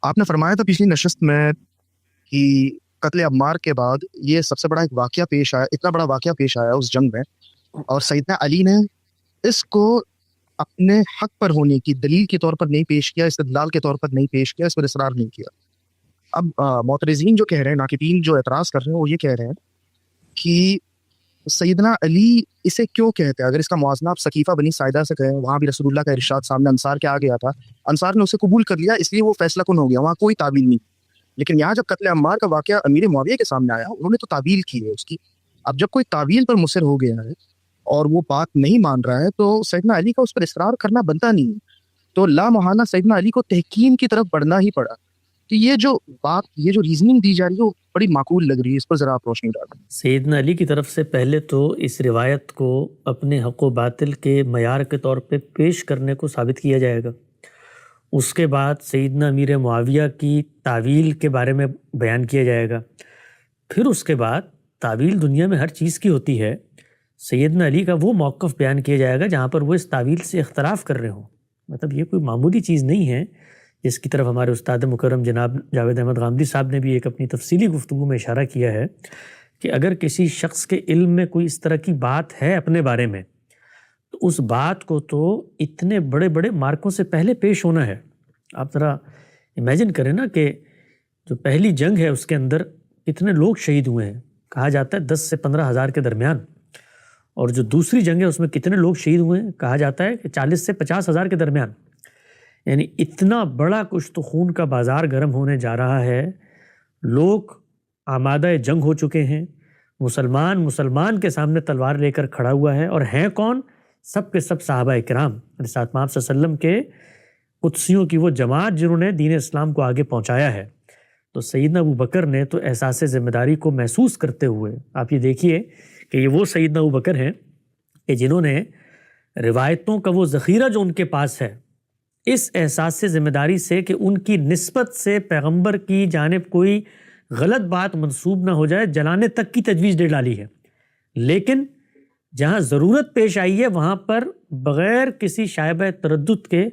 آپ نے فرمایا تھا پچھلی نشست میں کہ قتل عمار کے بعد یہ سب سے بڑا ایک واقعہ پیش آیا، اتنا بڑا واقعہ پیش آیا اس جنگ میں، اور سیدنا علی نے اس کو اپنے حق پر ہونے کی دلیل کے طور پر نہیں پیش کیا، استدلال کے طور پر نہیں پیش کیا، اس پر اصرار نہیں کیا۔ اب معترضین جو کہہ رہے ہیں، ناقدین جو اعتراض کر رہے ہیں، وہ یہ کہہ رہے ہیں کہ سیدنا علی اسے کیوں کہتے ہیں؟ اگر اس کا موازنہ آپ سقیفہ بنی ساعدہ سے کہیں، وہاں بھی رسول اللہ کا ارشاد سامنے انصار کے آ گیا تھا، انصار نے اسے قبول کر لیا، اس لیے وہ فیصلہ کن ہو گیا، وہاں کوئی تعویل نہیں۔ لیکن یہاں جب قتل عمار کا واقعہ امیر معاویہ کے سامنے آیا، انہوں نے تو تعویل کی ہے اس کی۔ اب جب کوئی تعویل پر مصر ہو گیا ہے اور وہ بات نہیں مان رہا ہے، تو سیدنا علی کا اس پر اصرار کرنا بنتا نہیں ہے، تو لا محالہ سیدنا علی کو تحکیم کی طرف بڑھنا ہی پڑا۔ تو یہ جو بات، یہ جو ریزننگ دی جا رہی ہے، وہ بڑی معقول لگ رہی ہے، اس پر ذرا آپ روشنی ڈالیں۔ سیدنا علی کی طرف سے پہلے تو اس روایت کو اپنے حق و باطل کے معیار کے طور پہ پیش کرنے کو ثابت کیا جائے گا، اس کے بعد سیدنا امیر معاویہ کی تعویل کے بارے میں بیان کیا جائے گا، پھر اس کے بعد تعویل دنیا میں ہر چیز کی ہوتی ہے، سیدنا علی کا وہ موقف بیان کیا جائے گا جہاں پر وہ اس تعویل سے اختلاف کر رہے ہوں۔ مطلب یہ کوئی معمولی چیز نہیں ہے، جس کی طرف ہمارے استاد مکرم جناب جاوید احمد غامدی صاحب نے بھی ایک اپنی تفصیلی گفتگو میں اشارہ کیا ہے کہ اگر کسی شخص کے علم میں کوئی اس طرح کی بات ہے اپنے بارے میں، تو اس بات کو تو اتنے بڑے بڑے مارکوں سے پہلے پیش ہونا ہے۔ آپ ذرا امیجن کریں نا کہ جو پہلی جنگ ہے اس کے اندر کتنے لوگ شہید ہوئے ہیں، کہا جاتا ہے 10 سے 15 ہزار کے درمیان، اور جو دوسری جنگ ہے اس میں کتنے لوگ شہید ہوئے ہیں، کہا جاتا ہے کہ 40 سے 50 ہزار کے درمیان۔ یعنی اتنا بڑا کچھ تو خون کا بازار گرم ہونے جا رہا ہے، لوگ آمادہ جنگ ہو چکے ہیں، مسلمان کے سامنے تلوار لے کر کھڑا ہوا ہے، اور ہیں کون؟ سب کے سب صحابہ کرام، ساتھ آپ صلی اللہ علیہ وسلم کے قدسیوں کی وہ جماعت جنہوں نے دین اسلام کو آگے پہنچایا ہے۔ تو سیدنا ابو بکر نے تو احساس ذمہ داری کو محسوس کرتے ہوئے، آپ یہ دیکھیے کہ یہ وہ سیدنا ابو بکر ہیں کہ جنہوں نے روایتوں کا وہ ذخیرہ جو ان کے پاس ہے، اس احساس ذمہ داری سے کہ ان کی نسبت سے پیغمبر کی جانب کوئی غلط بات منسوب نہ ہو جائے، جلانے تک کی تجویز دے ڈالی ہے، لیکن جہاں ضرورت پیش آئی ہے وہاں پر بغیر کسی شائبہ تردد کے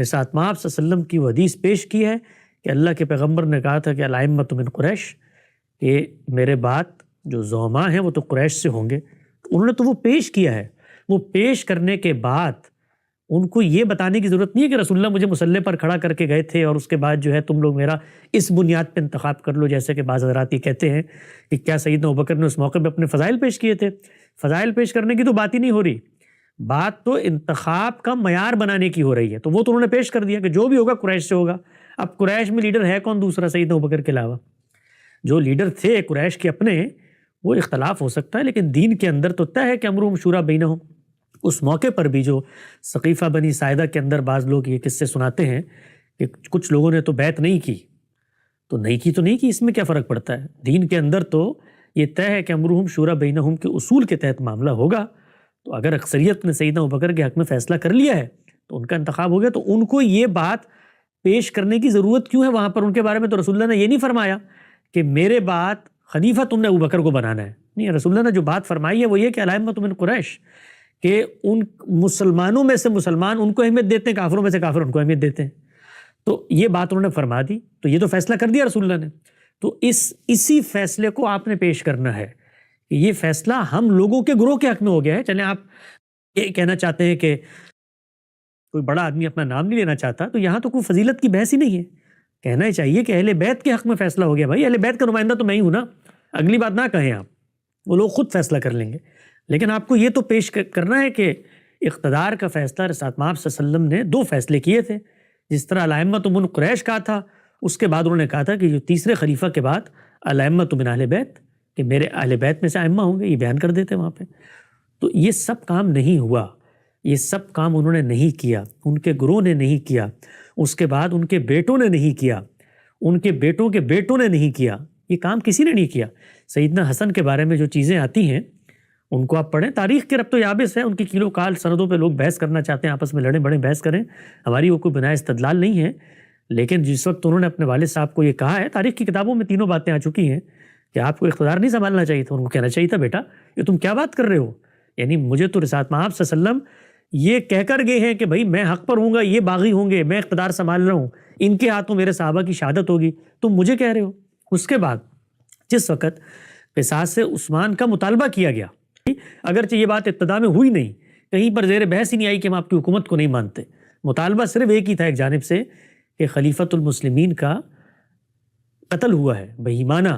رسالت مآب صلی اللہ علیہ وسلم کی وہ حدیث پیش کی ہے کہ اللہ کے پیغمبر نے کہا تھا کہ الائمۃ من قریش، کہ میرے بعد جو زعماء ہیں وہ تو قریش سے ہوں گے۔ انہوں نے تو وہ پیش کیا ہے، وہ پیش کرنے کے بعد ان کو یہ بتانے کی ضرورت نہیں ہے کہ رسول اللہ مجھے مسلح پر کھڑا کر کے گئے تھے اور اس کے بعد جو ہے تم لوگ میرا اس بنیاد پہ انتخاب کر لو، جیسے کہ بعض حضرات یہ کہتے ہیں کہ کیا سیدنا ابوبکر نے اس موقع پہ اپنے فضائل پیش کیے تھے؟ فضائل پیش کرنے کی تو بات ہی نہیں ہو رہی، بات تو انتخاب کا معیار بنانے کی ہو رہی ہے۔ تو وہ تو انہوں نے پیش کر دیا کہ جو بھی ہوگا قریش سے ہوگا۔ اب قریش میں لیڈر ہے کون دوسرا سیدنا ابوبکر کے علاوہ؟ جو لیڈر تھے قریش کے اپنے، وہ اختلاف ہو سکتا ہے لیکن دین کے اندر تو طے ہے کہ امرهم شورا بینہم۔ اس موقع پر بھی جو سقیفہ بنی ساعدہ کے اندر بعض لوگ یہ قصے سناتے ہیں کہ کچھ لوگوں نے تو بیعت نہیں کی، تو نہیں کی، اس میں کیا فرق پڑتا ہے؟ دین کے اندر تو یہ طے ہے کہ امرهم شورا بینہم کے اصول کے تحت معاملہ ہوگا۔ تو اگر اکثریت نے سیدنا ابوبکر کے حق میں فیصلہ کر لیا ہے تو ان کا انتخاب ہو گیا، تو ان کو یہ بات پیش کرنے کی ضرورت کیوں ہے وہاں پر؟ ان کے بارے میں تو رسول اللہ نے یہ نہیں فرمایا کہ میرے بعد خلیفہ تم نے ابوبکر کو بنانا ہے، نہیں، رسول اللہ نے جو بات فرمائی ہے وہ یہ کہ الائمۃ من قریش، کہ ان مسلمانوں میں سے مسلمان ان کو اہمیت دیتے ہیں، کافروں میں سے کافر ان کو اہمیت دیتے ہیں۔ تو یہ بات انہوں نے فرما دی، تو یہ تو فیصلہ کر دیا رسول اللہ نے، تو اسی فیصلے کو آپ نے پیش کرنا ہے کہ یہ فیصلہ ہم لوگوں کے گروہ کے حق میں ہو گیا ہے۔ چلیں آپ یہ کہنا چاہتے ہیں کہ کوئی بڑا آدمی اپنا نام نہیں لینا چاہتا، تو یہاں تو کوئی فضیلت کی بحث ہی نہیں ہے، کہنا ہی چاہیے کہ اہل بیت کے حق میں فیصلہ ہو گیا۔ بھائی اہل بیت کا نمائندہ تو میں ہی ہوں نا، اگلی بات نہ کہیں آپ، وہ لوگ خود فیصلہ کر لیں گے، لیکن آپ کو یہ تو پیش کرنا ہے کہ اقتدار کا فیصلہ رسالت مآب صلی اللہ علیہ وسلم نے 2 فیصلے کیے تھے، جس طرح الائمۃ من قریش کہا تھا، اس کے بعد انہوں نے کہا تھا کہ جو تیسرے خلیفہ کے بعد الائمۃ من اہل بیت، کہ میرے اہل بیت میں سے ائمہ ہوں گے، یہ بیان کر دیتے وہاں پہ۔ تو یہ سب کام نہیں ہوا، یہ سب کام انہوں نے نہیں کیا، ان کے گروہ نے نہیں کیا، اس کے بعد ان کے بیٹوں نے نہیں کیا، ان کے بیٹوں کے بیٹوں نے نہیں کیا، یہ کام کسی نے نہیں کیا۔ سیدنا حسن کے بارے میں جو چیزیں آتی ہیں ان کو آپ پڑھیں، تاریخ کے ربط و یابس ہے، ان کی کیلو کال سندوں پہ لوگ بحث کرنا چاہتے ہیں، آپس میں لڑیں بڑیں بحث کریں، ہماری وہ کوئی بنائے استدلال نہیں ہے، لیکن جس وقت انہوں نے اپنے والد صاحب کو یہ کہا ہے، تاریخ کی کتابوں میں تینوں باتیں آ چکی ہیں کہ آپ کو اقتدار نہیں سنبھالنا چاہیے تھا، ان کو کہنا چاہیے تھا بیٹا یہ تم کیا بات کر رہے ہو، یعنی مجھے تو رسالت مآب صلی اللہ علیہ وسلم یہ کہہ کر گئے ہیں کہ بھائی میں حق پر ہوں گا، یہ باغی ہوں گے، میں اقتدار سنبھال رہا ہوں، ان کے ہاتھوں میرے صحابہ کی شہادت ہوگی، تم مجھے کہہ رہے ہو۔ اس کے بعد جس وقت قصاص سے عثمان کا مطالبہ کیا گیا، اگرچہ یہ بات ابتدا میں ہوئی نہیں، کہیں پر زیر بحث ہی نہیں آئی کہ ہم آپ کی حکومت کو نہیں مانتے، مطالبہ صرف ایک ہی تھا ایک جانب سے کہ خلیفۃ المسلمین کا قتل ہوا ہے بہیمانہ،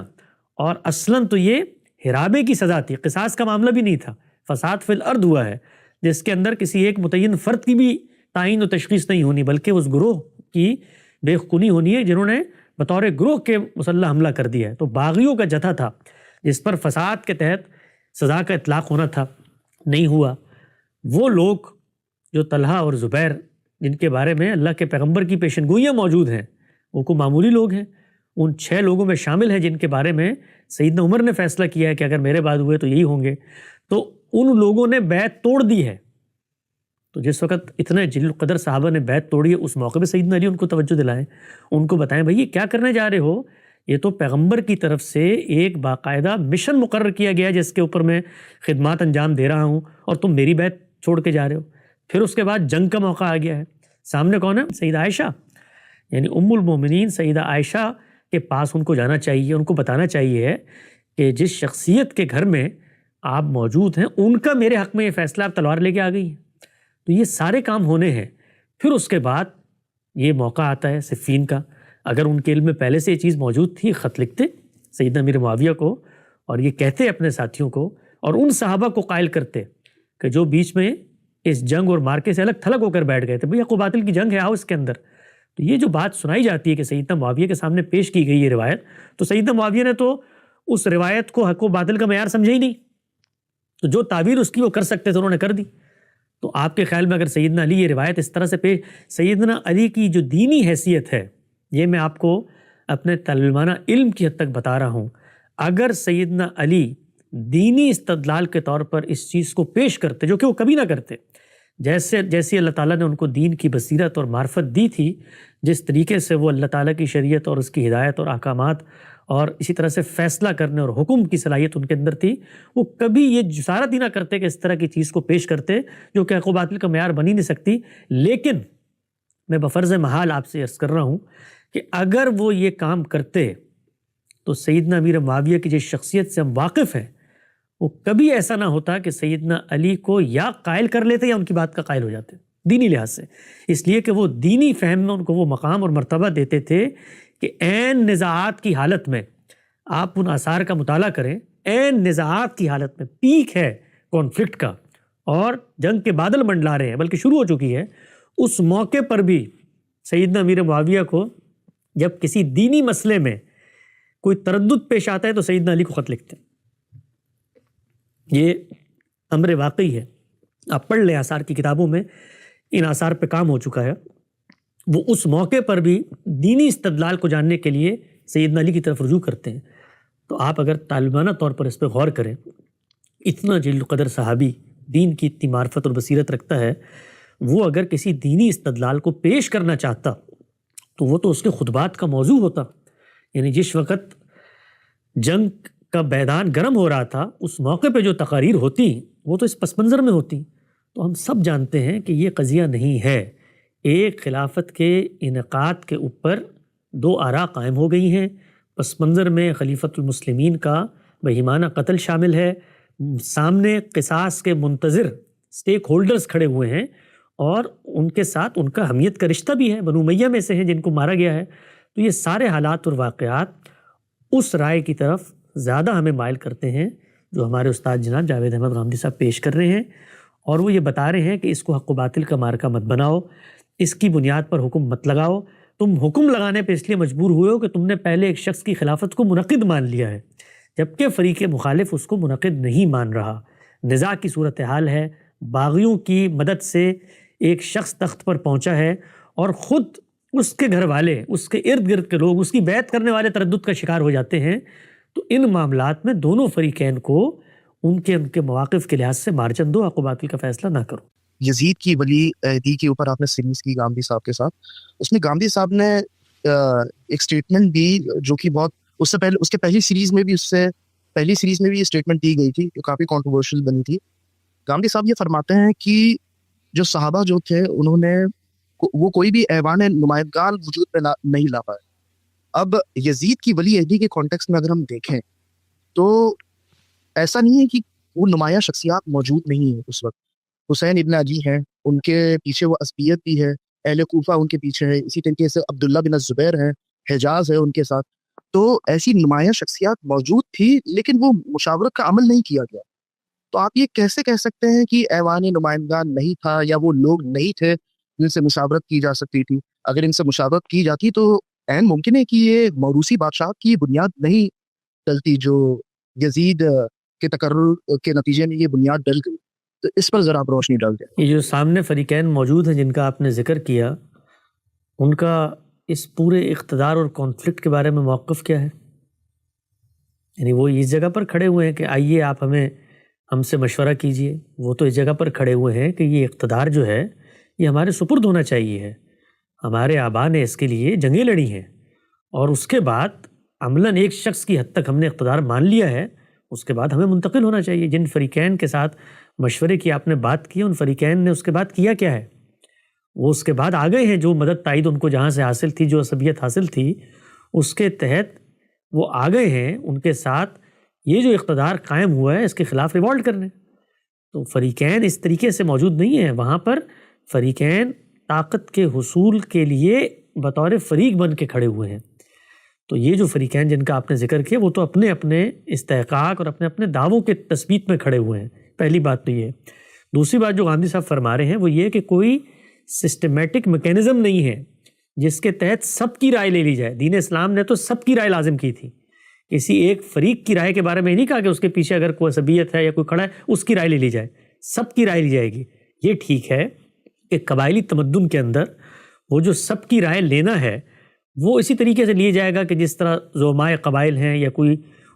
اور اصلاً تو یہ حرابے کی سزا تھی، قصاص کا معاملہ بھی نہیں تھا، فساد فی الارض ہوا ہے جس کے اندر کسی ایک متعین فرد کی بھی تعین و تشخیص نہیں ہونی، بلکہ اس گروہ کی بے خونی ہونی ہے جنہوں نے بطور گروہ کے مسلح حملہ کر دیا ہے۔ تو باغیوں کا جتھا تھا جس پر فساد کے تحت سزا کا اطلاق ہونا تھا، نہیں ہوا۔ وہ لوگ جو طلحہ اور زبیر جن کے بارے میں اللہ کے پیغمبر کی پیشن گوئیاں موجود ہیں، وہ کوئی معمولی لوگ ہیں، ان 6 لوگوں میں شامل ہیں جن کے بارے میں سیدنا عمر نے فیصلہ کیا ہے کہ اگر میرے بعد ہوئے تو یہی ہوں گے، تو ان لوگوں نے بیعت توڑ دی ہے۔ تو جس وقت اتنے جلیل القدر صحابہ نے بیعت توڑی ہے، اس موقع پہ سیدنا علی ان کو توجہ دلائیں، ان کو بتائیں بھائی یہ کیا کرنے جا رہے ہو، یہ تو پیغمبر کی طرف سے ایک باقاعدہ مشن مقرر کیا گیا جس کے اوپر میں خدمات انجام دے رہا ہوں، اور تم میری بیعت چھوڑ کے جا رہے ہو۔ پھر اس کے بعد جنگ کا موقع آ گیا ہے، سامنے کون ہے؟ سیدہ عائشہ، یعنی ام المومنین سیدہ عائشہ کے پاس ان کو جانا چاہیے، ان کو بتانا چاہیے کہ جس شخصیت کے گھر میں آپ موجود ہیں ان کا میرے حق میں یہ فیصلہ آپ تلوار لے کے آ گئی ہیں۔ تو یہ سارے کام ہونے ہیں۔ پھر اس کے بعد یہ موقع آتا ہے صفین کا، اگر ان کے علم میں پہلے سے یہ چیز موجود تھی، خط لکھتے سیدنا امیر معاویہ کو اور یہ کہتے اپنے ساتھیوں کو اور ان صحابہ کو قائل کرتے کہ جو بیچ میں اس جنگ اور مارکے سے الگ تھلگ ہو کر بیٹھ گئے تھے، بھئی حق و باطل کی جنگ ہے، آؤ اس کے اندر۔ تو یہ جو بات سنائی جاتی ہے کہ سیدنا معاویہ کے سامنے پیش کی گئی یہ روایت، تو سیدنا معاویہ نے تو اس روایت کو حق و باطل کا معیار سمجھا ہی نہیں، تو جو تعبیر اس کی وہ کر سکتے تھے انہوں نے کر دی۔ تو آپ کے خیال میں اگر سیدنا علی یہ روایت اس طرح سے پیش، سیدنا علی کی جو دینی حیثیت ہے، یہ میں آپ کو اپنے طالبانہ علم کی حد تک بتا رہا ہوں، اگر سیدنا علی دینی استدلال کے طور پر اس چیز کو پیش کرتے، جو کہ وہ کبھی نہ کرتے، جیسی اللہ تعالیٰ نے ان کو دین کی بصیرت اور معرفت دی تھی، جس طریقے سے وہ اللہ تعالیٰ کی شریعت اور اس کی ہدایت اور احکامات اور اسی طرح سے فیصلہ کرنے اور حکم کی صلاحیت ان کے اندر تھی، وہ کبھی یہ جسارت ہی نہ کرتے کہ اس طرح کی چیز کو پیش کرتے جو کہ حق و باطل کا معیار بن ہی نہیں سکتی۔ لیکن میں بفرض محال آپ سے عرض کر رہا ہوں کہ اگر وہ یہ کام کرتے تو سیدنا امیر معاویہ کی جس شخصیت سے ہم واقف ہیں، وہ کبھی ایسا نہ ہوتا کہ سیدنا علی کو یا قائل کر لیتے یا ان کی بات کا قائل ہو جاتے دینی لحاظ سے، اس لیے کہ وہ دینی فہم میں ان کو وہ مقام اور مرتبہ دیتے تھے کہ عین نزاعات کی حالت میں آپ ان آثار کا مطالعہ کریں، عین نزاعات کی حالت میں پیک ہے کانفلکٹ کا اور جنگ کے بادل منڈلا رہے ہیں بلکہ شروع ہو چکی ہے، اس موقع پر بھی سیدنا امیر معاویہ کو جب کسی دینی مسئلے میں کوئی تردد پیش آتا ہے تو سیدنا علی کو خط لکھتے ہیں۔ یہ امر واقعی ہے، آپ پڑھ لیں آثار کی کتابوں میں ان آثار پہ کام ہو چکا ہے۔ وہ اس موقع پر بھی دینی استدلال کو جاننے کے لیے سیدنا علی کی طرف رجوع کرتے ہیں۔ تو آپ اگر طالبانہ طور پر اس پہ غور کریں، اتنا جلیل القدر صحابی دین کی اتنی معرفت اور بصیرت رکھتا ہے، وہ اگر کسی دینی استدلال کو پیش کرنا چاہتا تو وہ تو اس کے خطبات کا موضوع ہوتا، یعنی جس وقت جنگ کا میدان گرم ہو رہا تھا اس موقع پہ جو تقاریر ہوتی وہ تو اس پس منظر میں ہوتی۔ تو ہم سب جانتے ہیں کہ یہ قضیہ نہیں ہے، ایک خلافت کے انعقاد کے اوپر 2 آراء قائم ہو گئی ہیں، پس منظر میں خلیفۃ المسلمین کا بہیمانہ قتل شامل ہے، سامنے قصاص کے منتظر سٹیک ہولڈرز کھڑے ہوئے ہیں اور ان کے ساتھ ان کا حمیت کا رشتہ بھی ہے، بنو امیہ میں سے ہیں جن کو مارا گیا ہے۔ تو یہ سارے حالات اور واقعات اس رائے کی طرف زیادہ ہمیں مائل کرتے ہیں جو ہمارے استاد جناب جاوید احمد غامدی صاحب پیش کر رہے ہیں، اور وہ یہ بتا رہے ہیں کہ اس کو حق و باطل کا مارکہ مت بناؤ، اس کی بنیاد پر حکم مت لگاؤ، تم حکم لگانے پہ اس لیے مجبور ہوئے ہو کہ تم نے پہلے ایک شخص کی خلافت کو منعقد مان لیا ہے جبکہ فریق مخالف اس کو منعقد نہیں مان رہا۔ نزاع کی صورتحال ہے، باغیوں کی مدد سے ایک شخص تخت پر پہنچا ہے اور خود اس کے گھر والے، اس کے ارد گرد کے لوگ، اس کی بیعت کرنے والے تردد کا شکار ہو جاتے ہیں۔ تو ان معاملات میں دونوں فریقین کو ان کے مواقف کے لحاظ سے مارجن دو، حق و باطل کا فیصلہ نہ کرو۔ یزید کی ولی عہدی کے اوپر آپ نے سیریز کی گامدی صاحب کے ساتھ، اس میں گامدی صاحب نے ایک سٹیٹمنٹ دی جو کہ بہت اس سے پہلے، اس کے پہلی سیریز میں بھی یہ سٹیٹمنٹ دی گئی تھی جو کافی کنٹروورشل بنی تھی۔ گامدی صاحب یہ فرماتے ہیں کہ جو صحابہ جو تھے انہوں نے وہ کوئی بھی ایوان نمائندگان وجود پہ نہیں لا پائے. اب یزید کی ولی عہدی کے کانٹیکسٹ میں اگر ہم دیکھیں تو ایسا نہیں ہے کہ وہ نمایاں شخصیات موجود نہیں ہیں اس وقت. حسین ابن علی ہیں، ان کے پیچھے وہ عصبیت بھی ہے، اہل کوفہ ان کے پیچھے ہے، اسی طریقے سے عبداللہ بن الزبیر ہیں، حجاز ہے ان کے ساتھ. تو ایسی نمایاں شخصیات موجود تھی لیکن وہ مشاورت کا عمل نہیں کیا گیا. تو آپ یہ کیسے کہہ سکتے ہیں کہ ایوان نمائندگان نہیں تھا یا وہ لوگ نہیں تھے جن سے مشاورت کی جا سکتی تھی؟ اگر ان سے مشاورت کی جاتی تو عین ممکن ہے کہ یہ موروثی بادشاہ کی بنیاد نہیں ڈلتی جو یزید کے تقرر کے نتیجے میں یہ بنیاد ڈل گئی. تو اس پر ذرا آپ روشنی ڈال دیں. یہ جو سامنے فریقین موجود ہیں جن کا آپ نے ذکر کیا، ان کا اس پورے اقتدار اور کانفلکٹ کے بارے میں موقف کیا ہے؟ یعنی وہ اس جگہ پر کھڑے ہوئے ہیں کہ آئیے آپ ہم سے مشورہ کیجئے. وہ تو اس جگہ پر کھڑے ہوئے ہیں کہ یہ اقتدار جو ہے یہ ہمارے سپرد ہونا چاہیے ہے. ہمارے آبا نے اس کے لیے جنگیں لڑی ہیں اور اس کے بعد عملاً ایک شخص کی حد تک ہم نے اقتدار مان لیا ہے، اس کے بعد ہمیں منتقل ہونا چاہیے. جن فریقین کے ساتھ مشورے کی آپ نے بات کی، ان فریقین نے اس کے بعد کیا کیا ہے؟ وہ اس کے بعد آ گئے ہیں، جو مدد تائید ان کو جہاں سے حاصل تھی، جو عصبیت حاصل تھی اس کے تحت وہ آ گئے ہیں. ان کے ساتھ یہ جو اقتدار قائم ہوا ہے اس کے خلاف ریوالٹ کرنے. تو فریقین اس طریقے سے موجود نہیں ہیں وہاں پر. فریقین طاقت کے حصول کے لیے بطور فریق بن کے کھڑے ہوئے ہیں. تو یہ جو فریقین جن کا آپ نے ذکر کیا وہ تو اپنے اپنے استحقاق اور اپنے اپنے دعووں کے تثبیت میں کھڑے ہوئے ہیں. پہلی بات تو یہ ہے. دوسری بات جو گاندھی صاحب فرما رہے ہیں وہ یہ کہ کوئی سسٹمیٹک میکینزم نہیں ہے جس کے تحت سب کی رائے لے لی جائے. دین اسلام نے تو سب کی رائے لازم کی تھی. کسی ایک فریق کی رائے کے بارے میں نہیں کہا کہ اس کے پیچھے اگر کوئی عصبیت ہے یا کوئی کھڑا ہے اس کی رائے لے لی جائے. سب کی رائے لی جائے گی. یہ ٹھیک ہے کہ قبائلی تمدن کے اندر وہ جو سب کی رائے لینا ہے وہ اسی طریقے سے لیے جائے گا کہ جس طرح زعمائے قبائل ہیں یا کوئی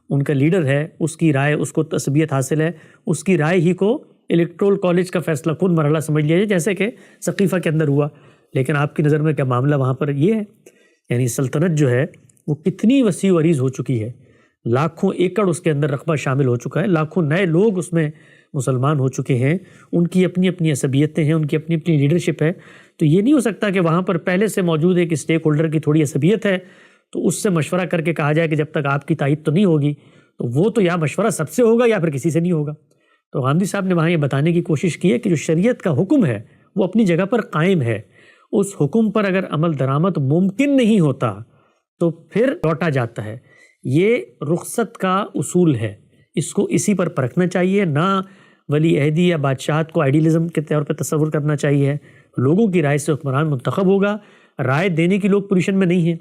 ان کا لیڈر ہے اس کی رائے، اس کو عصبیت حاصل ہے، اس کی رائے ہی کو الیکٹرول کالج کا فیصلہ کن مرحلہ سمجھ لیا جائے جیسے کہ ثقیفہ کے اندر ہوا. لیکن آپ کی نظر میں کیا معاملہ وہاں پر یہ ہے؟ یعنی سلطنت جو ہے وہ کتنی وسیع و عریض ہو چکی ہے، لاکھوں ایکڑ اس کے اندر رقبہ شامل ہو چکا ہے، لاکھوں نئے لوگ اس میں مسلمان ہو چکے ہیں، ان کی اپنی اپنی عصبیتیں ہیں، ان کی اپنی اپنی لیڈرشپ ہے. تو یہ نہیں ہو سکتا کہ وہاں پر پہلے سے موجود ایک اسٹیک ہولڈر کی تھوڑی عصبیت ہے تو اس سے مشورہ کر کے کہا جائے کہ جب تک آپ کی تائید تو نہیں ہوگی تو وہ تو یا مشورہ سب سے ہوگا یا پھر کسی سے نہیں ہوگا. تو گاندھی صاحب نے وہاں یہ بتانے کی کوشش کی ہے کہ جو شریعت کا حکم ہے وہ اپنی جگہ پر قائم ہے. اس حکم پر اگر عمل درآمد ممکن نہیں ہوتا تو پھر لوٹا جاتا ہے. یہ رخصت کا اصول ہے، اس کو اسی پر پرکھنا چاہیے. نہ ولی عہدی یا بادشاہت کو آئیڈیلزم کے طور پہ تصور کرنا چاہیے. لوگوں کی رائے سے حکمران منتخب ہوگا. رائے دینے کی لوگ پوزیشن میں نہیں ہیں،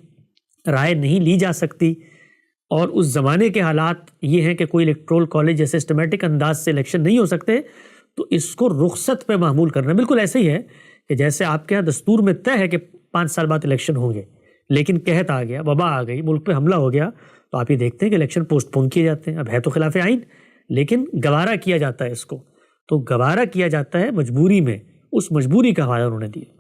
رائے نہیں لی جا سکتی. اور اس زمانے کے حالات یہ ہیں کہ کوئی الیکٹرول کالج یا سسٹمیٹک انداز سے الیکشن نہیں ہو سکتے. تو اس کو رخصت پہ معمول کرنا بالکل ایسے ہی ہے کہ جیسے آپ کے یہاں دستور میں طے ہے کہ 5 سال بعد الیکشن ہوں گے، لیکن قحط آ گیا، وبا آ گئی، ملک پہ حملہ ہو گیا، تو آپ یہ دیکھتے ہیں کہ الیکشن پوسٹ پون کیے جاتے ہیں. اب ہے تو خلاف آئین لیکن گوارا کیا جاتا ہے اس کو. تو گوارا کیا جاتا ہے مجبوری میں. اس مجبوری کا حوالہ انہوں نے دیا.